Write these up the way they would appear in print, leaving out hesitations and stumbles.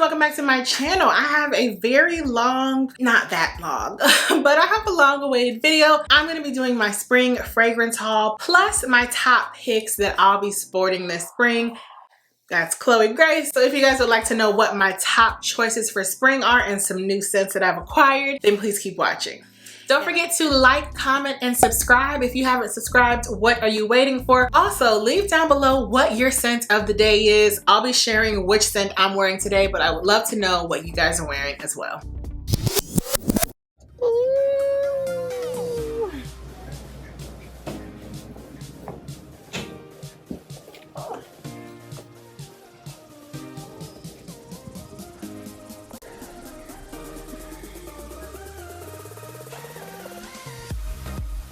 welcome back to my channel. I have a very long, not that long, but I have a long awaited video. I'm gonna be doing my spring fragrance haul, plus my top picks that I'll be sporting this spring. That's Chloe Grace. So if you guys would like to know what my top choices for spring are and some new scents that I've acquired, then please keep watching. Don't forget to like, comment, and subscribe. If you haven't subscribed, what are you waiting for? Also, leave down below what your scent of the day is. I'll be sharing which scent I'm wearing today, but I would love to know what you guys are wearing as well. Ooh.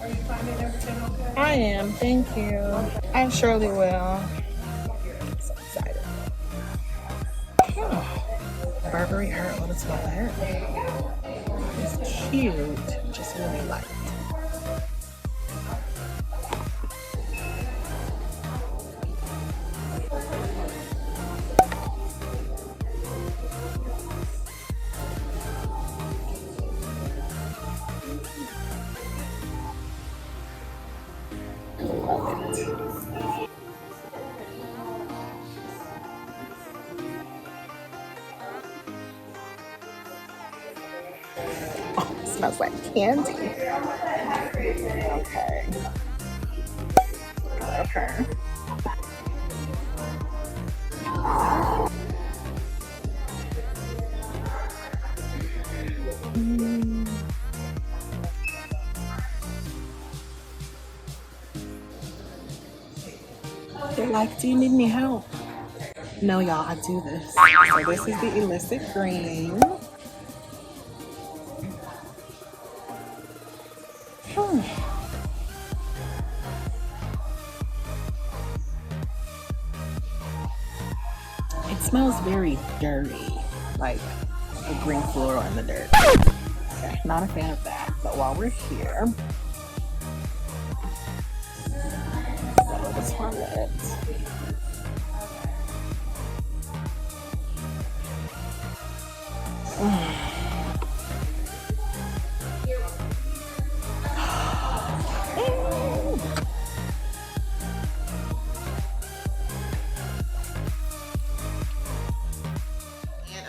Are you finding everything okay? I am, thank you. I surely will. I'm so excited. Oh, Burberry Heart, what is my hair? It's cute, just really light. Oh, it smells like candy. Okay. Love her. They're like, do you need any help? No, y'all, I do this. So this is the illicit green. It smells very dirty, like the green floral in the dirt. Okay, not a fan of that, but while we're here, this one is.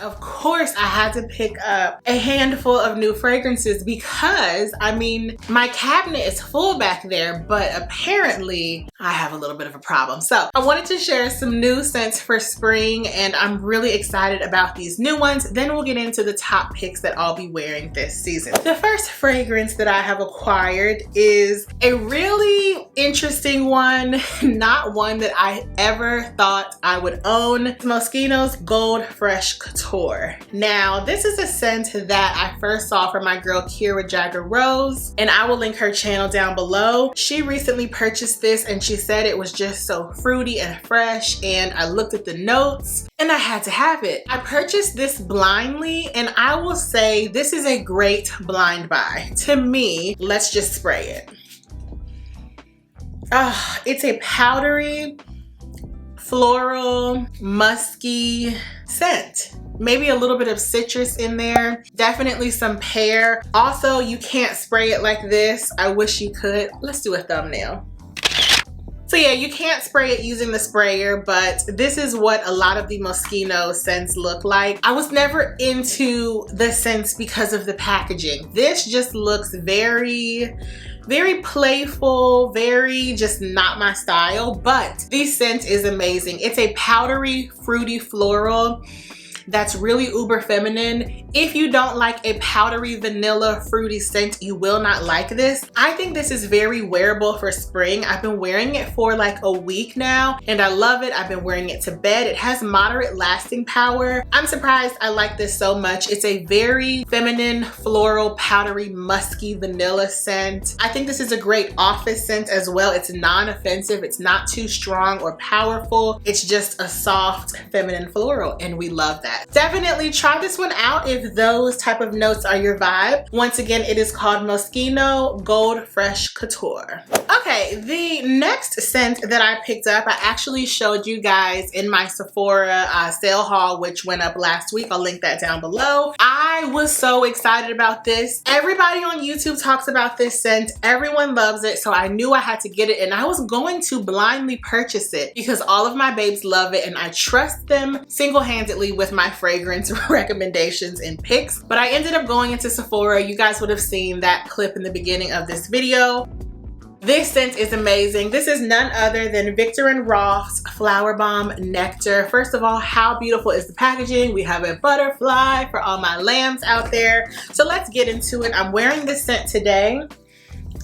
Of course, I had to pick up a handful of new fragrances because, I mean, my cabinet is full back there, but apparently I have a little bit of a problem. So I wanted to share some new scents for spring, and I'm really excited about these new ones. Then we'll get into the top picks that I'll be wearing this season. The first fragrance that I have acquired is a really interesting one, not one that I ever thought I would own. It's Moschino's Gold Fresh Couture. Now, this is a scent that I first saw from my girl Kira Jagger Rose, and I will link her channel down below. She recently purchased this and she said it was just so fruity and fresh, and I looked at the notes and I had to have it. I purchased this blindly, and I will say this is a great blind buy. To me, let's just spray it. It's a powdery, floral, musky scent. Maybe a little bit of citrus in there, definitely some pear. Also, you can't spray it like this. I wish you could. Let's do a thumbnail. So yeah, you can't spray it using the sprayer, but this is what a lot of the Moschino scents look like. I was never into the scents because of the packaging. This just looks very playful, very just not my style, but the scent is amazing. It's a powdery, fruity floral that's really uber feminine. If you don't like a powdery vanilla fruity scent, you will not like this. I think this is very wearable for spring. I've been wearing it for like a week now and I love it. I've been wearing it to bed. It has moderate lasting power. I'm surprised I like this so much. It's a very feminine, floral, powdery, musky vanilla scent. I think this is a great office scent as well. It's non-offensive. It's not too strong or powerful. It's just a soft feminine floral and we love that. that. Definitely try this one out if those type of notes are your vibe. Once again, it is called Moschino Gold Fresh Couture. Okay, the next scent that I picked up, I actually showed you guys in my Sephora sale haul, which went up last week. I'll link that down below. I was so excited about this. Everybody on YouTube talks about this scent. Everyone loves it, so I knew I had to get it, and I was going to blindly purchase it because all of my babes love it and I trust them single-handedly with my fragrance recommendations and picks. But I ended up going into Sephora. You guys would have seen that clip in the beginning of this video. This scent is amazing. This is none other than Viktor and Rolf's Flower Bomb Nectar. First of all, how beautiful is the packaging? We have a butterfly for all my lambs out there. So let's get into it. I'm wearing this scent today.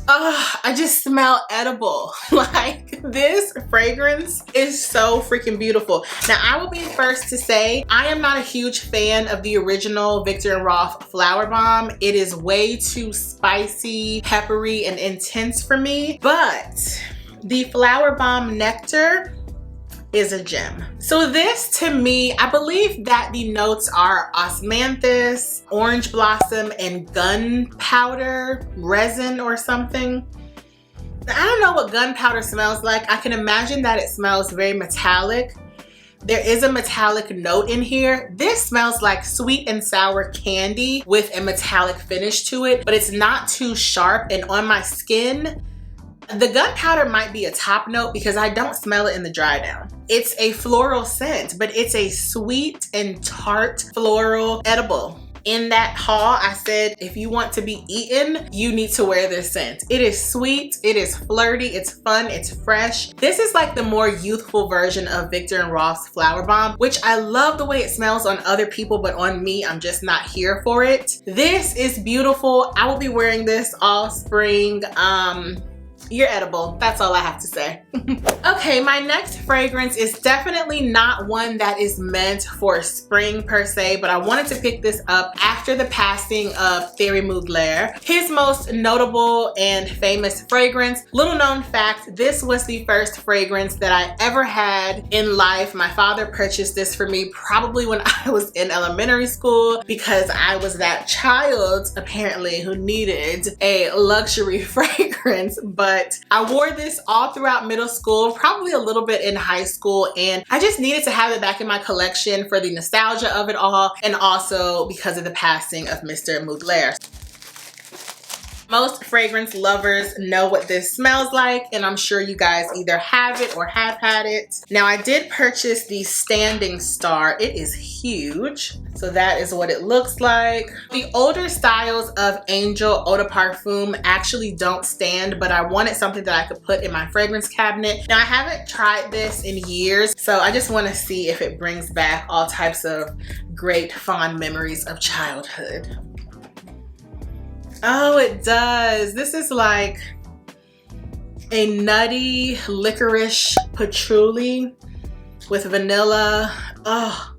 Oh, I just smell edible. Like, this fragrance is so freaking beautiful. Now, I will be first to say I am not a huge fan of the original Viktor and Rolf Flower Bomb. It is way too spicy, peppery, and intense for me. But the Flower Bomb Nectar is a gem. So this, to me, I believe that the notes are osmanthus, orange blossom, and gunpowder resin or something. I don't know what gunpowder smells like. I can imagine that it smells very metallic. There is a metallic note in here. This smells like sweet and sour candy with a metallic finish to it, but it's not too sharp, and on my skin, the gunpowder might be a top note because I don't smell it in the dry down. It's a floral scent, but it's a sweet and tart floral edible. In that haul, I said, if you want to be eaten, you need to wear this scent. It is sweet, it is flirty, it's fun, it's fresh. This is like the more youthful version of Viktor and Rolf's Flower Bomb, which I love the way it smells on other people, but on me, I'm just not here for it. This is beautiful. I will be wearing this all spring. You're edible. That's all I have to say. Okay, my next fragrance is definitely not one that is meant for spring per se, but I wanted to pick this up after the passing of Thierry Mugler. His most notable and famous fragrance. Little known fact, this was the first fragrance that I ever had in life. My father purchased this for me probably when I was in elementary school because I was that child apparently who needed a luxury fragrance, but I wore this all throughout middle school, probably a little bit in high school, and I just needed to have it back in my collection for the nostalgia of it all, and also because of the passing of Mr. Mugler. Most fragrance lovers know what this smells like, and I'm sure you guys either have it or have had it. Now, I did purchase the Standing Star. It is huge. So that is what it looks like. The older styles of Angel Eau de Parfum actually don't stand, but I wanted something that I could put in my fragrance cabinet. Now, I haven't tried this in years, so I just want to see if it brings back all types of great fond memories of childhood. Oh, it does. This is like a nutty licorice patchouli with vanilla. Oh,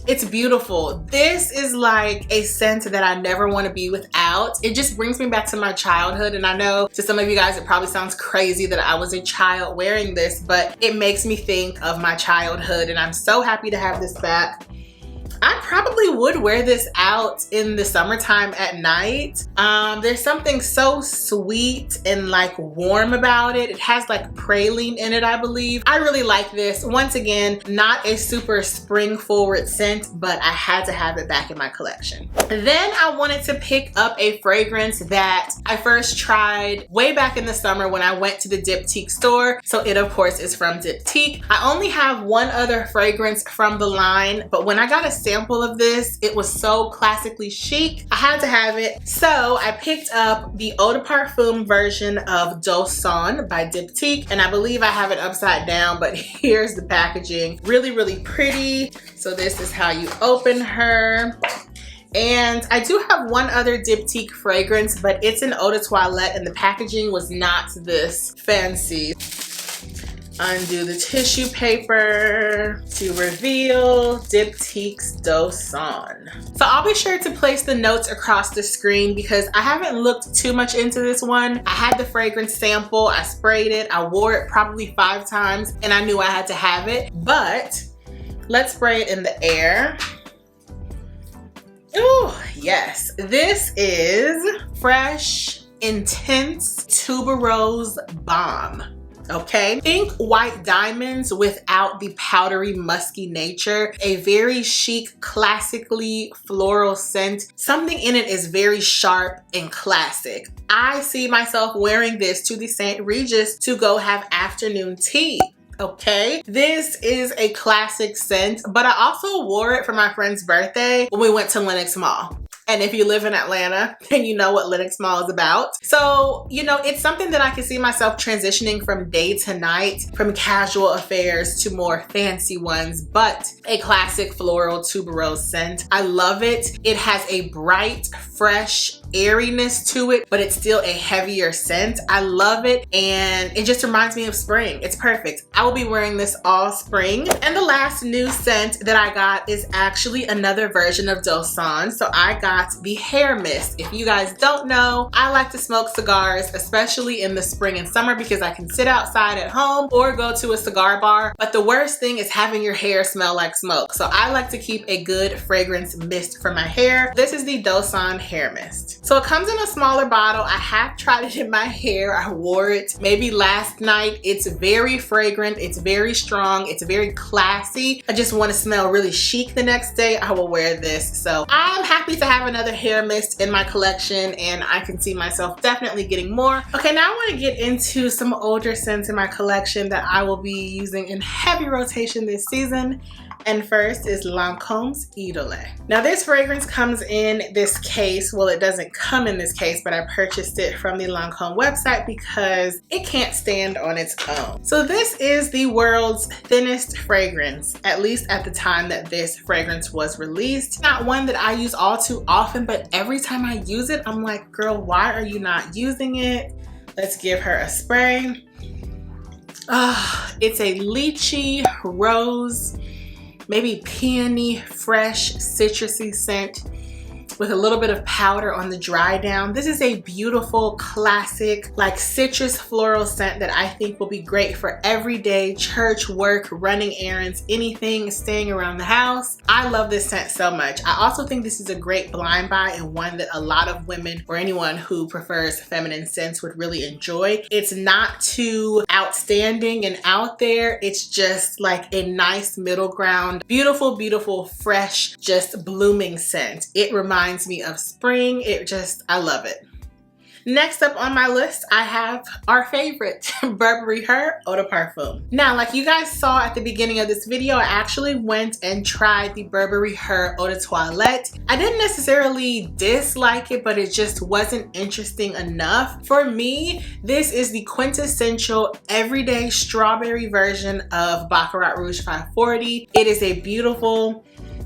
it's beautiful. This is like a scent that I never want to be without. It just brings me back to my childhood, and I know to some of you guys it probably sounds crazy that I was a child wearing this, but it makes me think of my childhood, and I'm so happy to have this back. I probably would wear this out in the summertime at night. There's something so sweet and like warm about it. It has like praline in it, I believe. I really like this. Once again, not a super spring forward scent, but I had to have it back in my collection. Then I wanted to pick up a fragrance that I first tried way back in the summer when I went to the Diptyque store. So it of course is from Diptyque. I only have one other fragrance from the line, but when I got a sample of this, it was so classically chic. I had to have it. So I picked up the Eau de Parfum version of Dosan by Diptyque, and I believe I have it upside down, but here's the packaging. Really, really pretty. So this is how you open her. And I do have one other Diptyque fragrance, but it's an eau de toilette, and the packaging was not this fancy. Undo the tissue paper to reveal Diptyque's Dosan. So I'll be sure to place the notes across the screen because I haven't looked too much into this one. I had the fragrance sample, I sprayed it, I wore it probably 5 times, and I knew I had to have it. But let's spray it in the air. Oh, yes. This is Fresh Intense Tuberose Balm. Okay, think white diamonds without the powdery musky nature. A very chic, classically floral scent. Something in it is very sharp and classic. I see myself wearing this to the St. Regis to go have afternoon tea. Okay, this is a classic scent, but I also wore it for my friend's birthday when we went to Lenox Mall. And if you live in Atlanta, then you know what Lenox Mall is about. So, you know, it's something that I can see myself transitioning from day to night, from casual affairs to more fancy ones, but a classic floral tuberose scent. I love it. It has a bright, fresh airiness to it, but it's still a heavier scent. I love it, and it just reminds me of spring. It's perfect. I will be wearing this all spring. And the last new scent that I got is actually another version of Dosan. So I got the hair mist. If you guys don't know, I like to smoke cigars, especially in the spring and summer, because I can sit outside at home or go to a cigar bar. But the worst thing is having your hair smell like smoke. So I like to keep a good fragrance mist for my hair. This is the Dosan hair mist. So it comes in a smaller bottle. I have tried it in my hair. I wore it maybe last night. It's very fragrant. It's very strong. It's very classy. I just want to smell really chic the next day. I will wear this. So I'm happy to have another hair mist in my collection, and I can see myself definitely getting more. Okay, now I want to get into some older scents in my collection that I will be using in heavy rotation this season. And first is Lancome's Idole. Now this fragrance comes in this case. Well, it doesn't come in this case, but I purchased it from the Lancome website because it can't stand on its own. So this is the world's thinnest fragrance, at least at the time that this fragrance was released. Not one that I use all too often, but every time I use it, I'm like, girl, why are you not using it? Let's give her a spray. It's a lychee, rose, maybe peony, fresh, citrusy scent with a little bit of powder on the dry down. This is a beautiful, classic, like citrus floral scent that I think will be great for everyday church, work, running errands, anything, staying around the house. I love this scent so much. I also think this is a great blind buy and one that a lot of women or anyone who prefers feminine scents would really enjoy. It's not too outstanding and out there. It's just like a nice middle ground, beautiful, beautiful, fresh, just blooming scent. It reminds me of spring. I love it. Next up on my list, I have our favorite, Burberry Her Eau de Parfum. Now, like you guys saw at the beginning of this video, I actually went and tried the Burberry Her Eau de Toilette. I didn't necessarily dislike it, but it just wasn't interesting enough. For me, this is the quintessential everyday strawberry version of Baccarat Rouge 540. It is a beautiful,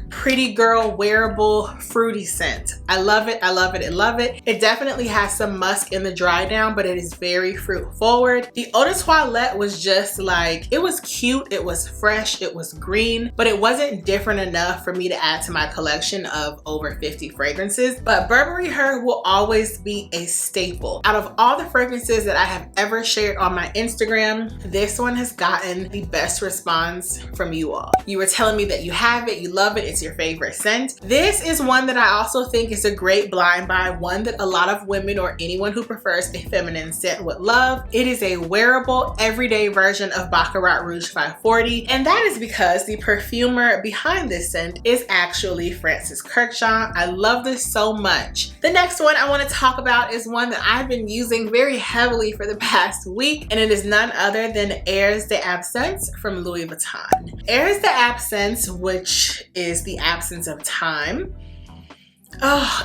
pretty girl, wearable, fruity scent. I love it, I love it, I love it. It definitely has some musk in the dry down, but it is very fruit forward. The Eau de Toilette was just like, it was cute, it was fresh, it was green, but it wasn't different enough for me to add to my collection of over 50 fragrances. But Burberry Her will always be a staple. Out of all the fragrances that I have ever shared on my Instagram, this one has gotten the best response from you all. You were telling me that you have it, you love it, it's your favorite scent. This is one that I also think is a great blind buy, one that a lot of women or anyone who prefers a feminine scent would love. It is a wearable, everyday version of Baccarat Rouge 540, and that is because the perfumer behind this scent is actually Frances Kurkdjian. I love this so much. The next one I want to talk about is one that I've been using very heavily for the past week, and it is none other than Airs d'Absence from Louis Vuitton. Airs d'Absence, which is the absence of time.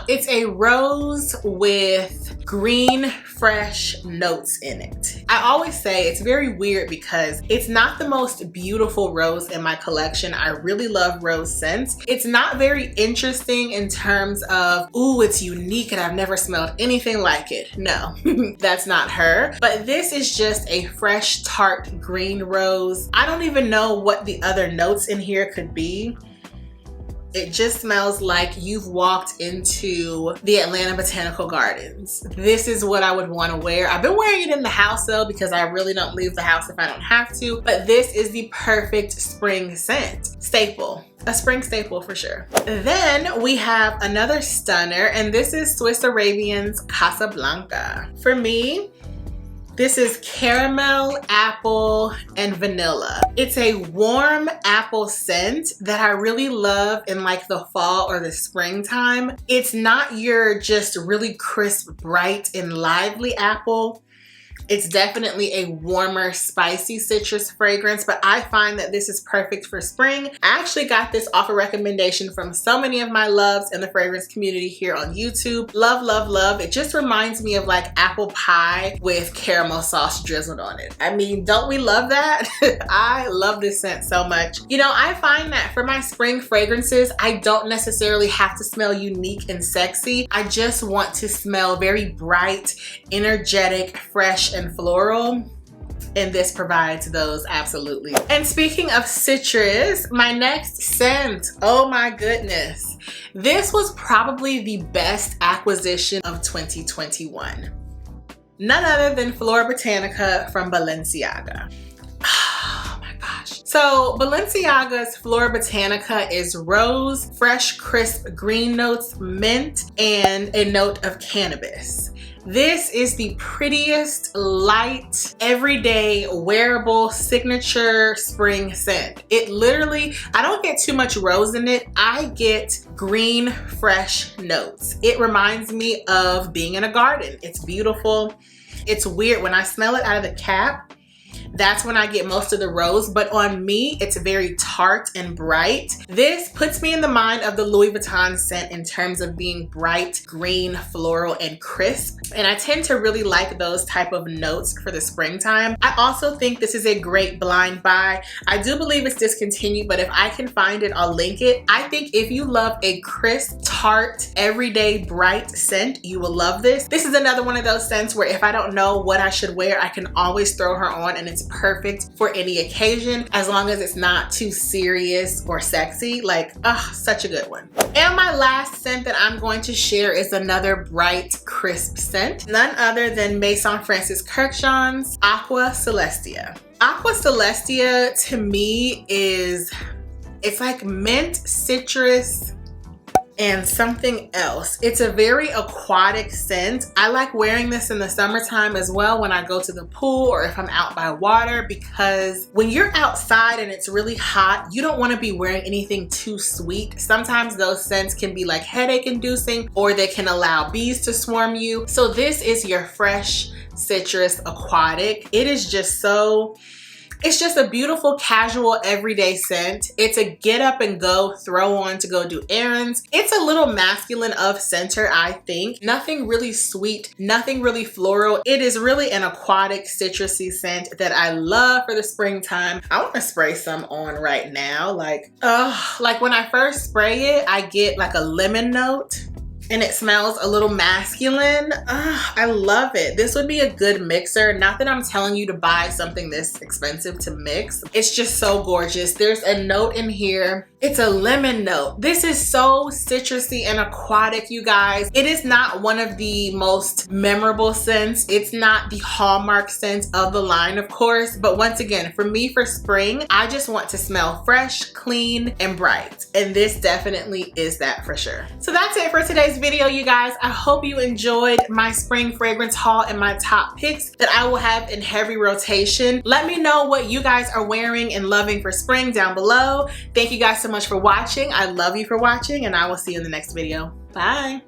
It's a rose with green, fresh notes in it. I always say it's very weird because it's not the most beautiful rose in my collection. I really love rose scents. It's not very interesting in terms of, ooh, it's unique and I've never smelled anything like it. No, that's not her. But this is just a fresh, tart green rose. I don't even know what the other notes in here could be. It just smells like you've walked into the Atlanta Botanical Gardens. This is what I would want to wear. I've been wearing it in the house though because I really don't leave the house if I don't have to, but this is the perfect spring scent. Staple. A spring staple for sure. Then we have another stunner, and this is Swiss Arabian's Casablanca. For me, this is caramel, apple, and vanilla. It's a warm apple scent that I really love in like the fall or the springtime. It's not your just really crisp, bright, and lively apple. It's definitely a warmer, spicy citrus fragrance, but I find that this is perfect for spring. I actually got this off a recommendation from so many of my loves in the fragrance community here on YouTube. Love, love, love. It just reminds me of like apple pie with caramel sauce drizzled on it. I mean, don't we love that? I love this scent so much. You know, I find that for my spring fragrances, I don't necessarily have to smell unique and sexy. I just want to smell very bright, energetic, fresh, and floral, and this provides those absolutely. And speaking of citrus, my next scent, oh my goodness, this was probably the best acquisition of 2021. None other than Flora Botanica from Balenciaga. Oh my gosh. So Balenciaga's Flora Botanica is rose, fresh, crisp green notes, mint, and a note of cannabis. This is the prettiest, light, everyday, wearable, signature spring scent. It literally, I don't get too much rose in it. I get green, fresh notes. It reminds me of being in a garden. It's beautiful. It's weird. When I smell it out of the cap, that's when I get most of the rose, but on me, it's very tart and bright. This puts me in the mind of the Louis Vuitton scent in terms of being bright, green, floral, and crisp. And I tend to really like those type of notes for the springtime. I also think this is a great blind buy. I do believe it's discontinued, but if I can find it, I'll link it. I think if you love a crisp, tart, everyday, bright scent, you will love this. This is another one of those scents where if I don't know what I should wear, I can always throw her on, and it's perfect for any occasion as long as it's not too serious or sexy. Like, such a good one. And my last scent that I'm going to share is another bright, crisp scent. None other than Maison Francis Kurkdjian's Aqua Celestia. Aqua Celestia to me is, it's like mint, citrus, and something else. It's a very aquatic scent. I like wearing this in the summertime as well when I go to the pool or if I'm out by water, because when you're outside and it's really hot, you don't want to be wearing anything too sweet. Sometimes those scents can be like headache inducing, or they can allow bees to swarm you. So this is your fresh citrus aquatic. It is just so, it's just a beautiful, casual, everyday scent. It's a get up and go, throw on to go do errands. It's a little masculine of center, I think. Nothing really sweet, nothing really floral. It is really an aquatic, citrusy scent that I love for the springtime. I want to spray some on right now. Like when I first spray it, I get like a lemon note. And it smells a little masculine. I love it. This would be a good mixer. Not that I'm telling you to buy something this expensive to mix. It's just so gorgeous. There's a note in here. It's a lemon note. This is so citrusy and aquatic, you guys. It is not one of the most memorable scents. It's not the hallmark scent of the line, of course. But once again, for me, for spring, I just want to smell fresh, clean, and bright. And this definitely is that for sure. So that's it for today's video, you guys. I hope you enjoyed my spring fragrance haul and my top picks that I will have in heavy rotation. Let me know what you guys are wearing and loving for spring down below. Thank you guys so much for watching. I love you for watching, and I will see you in the next video. Bye.